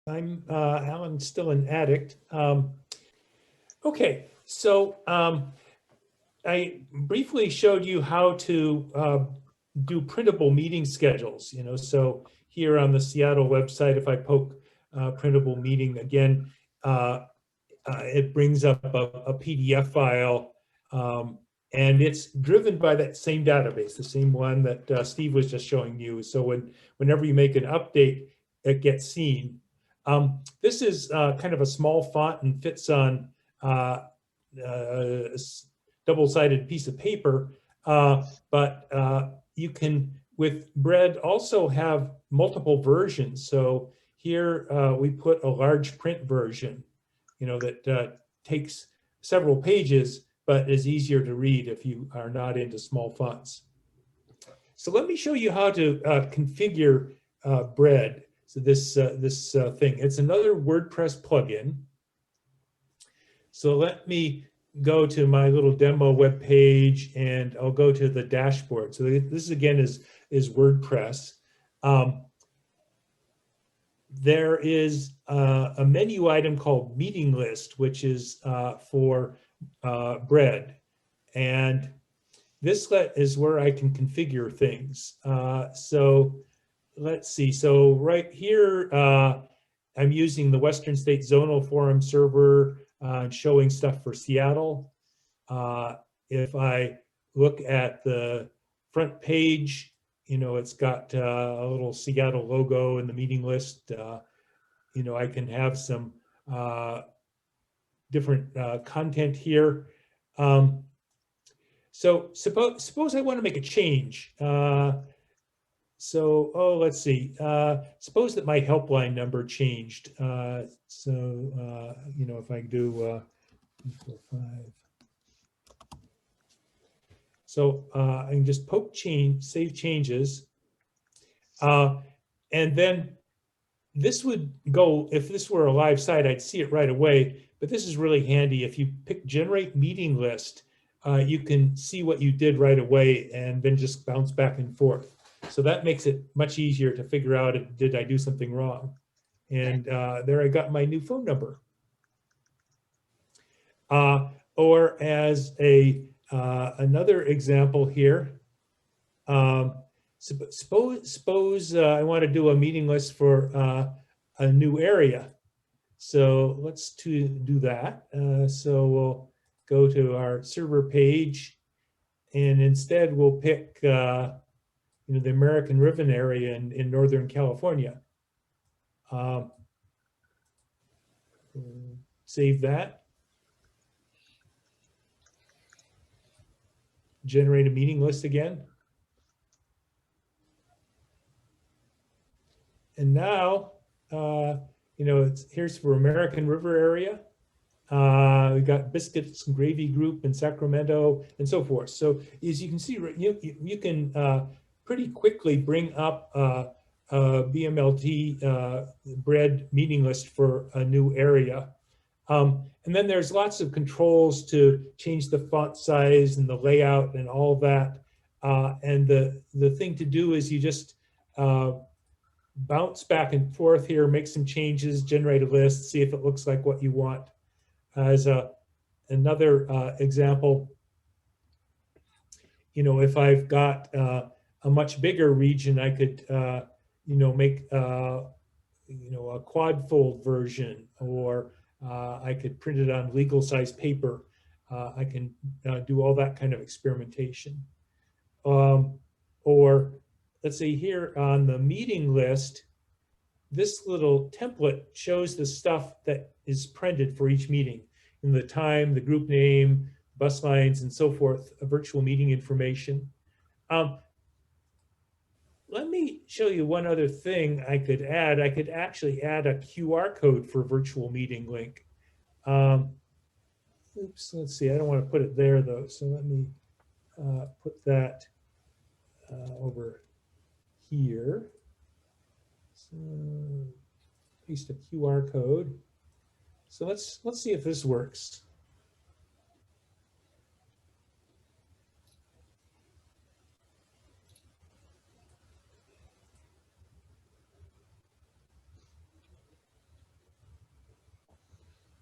I'm Alan, still an addict. Okay, so I briefly showed you how to do printable meeting schedules. So here on the Seattle website, if I poke printable meeting again, it brings up a PDF file, and it's driven by that same database, the same one that Steve was just showing you. So whenever you make an update, it gets seen. This is kind of a small font and fits on a double-sided piece of paper, but you can, with Bread, also have multiple versions. So here we put a large print version, that takes several pages, but is easier to read if you are not into small fonts. So let me show you how to configure Bread. So this thing, it's another WordPress plugin. So let me go to my little demo web page, and I'll go to the dashboard. So this again is WordPress. There is a menu item called Meeting List, which is for Bread. And this is where I can configure things. So let's see. So right here, I'm using the Western State Zonal Forum server, showing stuff for Seattle. If I look at the front page, it's got a little Seattle logo in the meeting list. I can have some different content here. So suppose I want to make a change. Let's see. Suppose that my helpline number changed. If I do 5. So I can just poke change, save changes. And then this would go, if this were a live site, I'd see it right away. But this is really handy. If you pick generate meeting list, you can see what you did right away and then just bounce back and forth. So that makes it much easier to figure out if did I do something wrong. And there I got my new phone number. Or as another example here, suppose I want to do a meeting list for a new area. So let's do that. So we'll go to our server page, and instead we'll pick the American River area in Northern California. Save that. Generate a meeting list again. And now, here's for American River area. We got Biscuits and Gravy Group in Sacramento and so forth. So as you can see, you can pretty quickly bring up a BMLT Bread meeting list for a new area. And then there's lots of controls to change the font size and the layout and all that. And the thing to do is you just bounce back and forth here, make some changes, generate a list, see if it looks like what you want. As another example, if I've got a much bigger region, I could, make a quad fold version, or I could print it on legal size paper. I can do all that kind of experimentation. Or let's see here on the meeting list, this little template shows the stuff that is printed for each meeting, in the time, the group name, bus lines, and so forth, virtual meeting information. Let me show you one other thing I could add. I could actually add a QR code for virtual meeting link. Oops, let's see, I don't want to put it there though. So let me put that over here. So paste a QR code. So let's see if this works.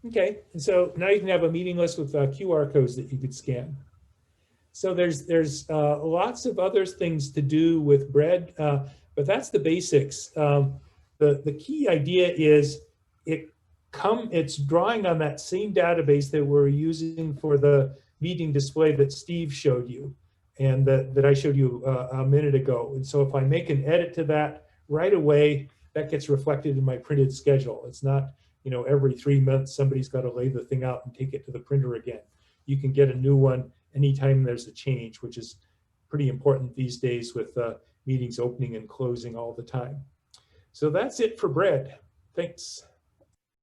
Okay, and so now you can have a meeting list with QR codes that you could scan. So there's lots of other things to do with bread, but that's the basics. The key idea is it's drawing on that same database that we're using for the meeting display that Steve showed you, and that I showed you a minute ago. And so if I make an edit to that right away, that gets reflected in my printed schedule. It's not, every 3 months somebody's got to lay the thing out and take it to the printer again. You can get a new one anytime there's a change, which is pretty important these days with meetings opening and closing all the time. So that's it for bread. Thanks.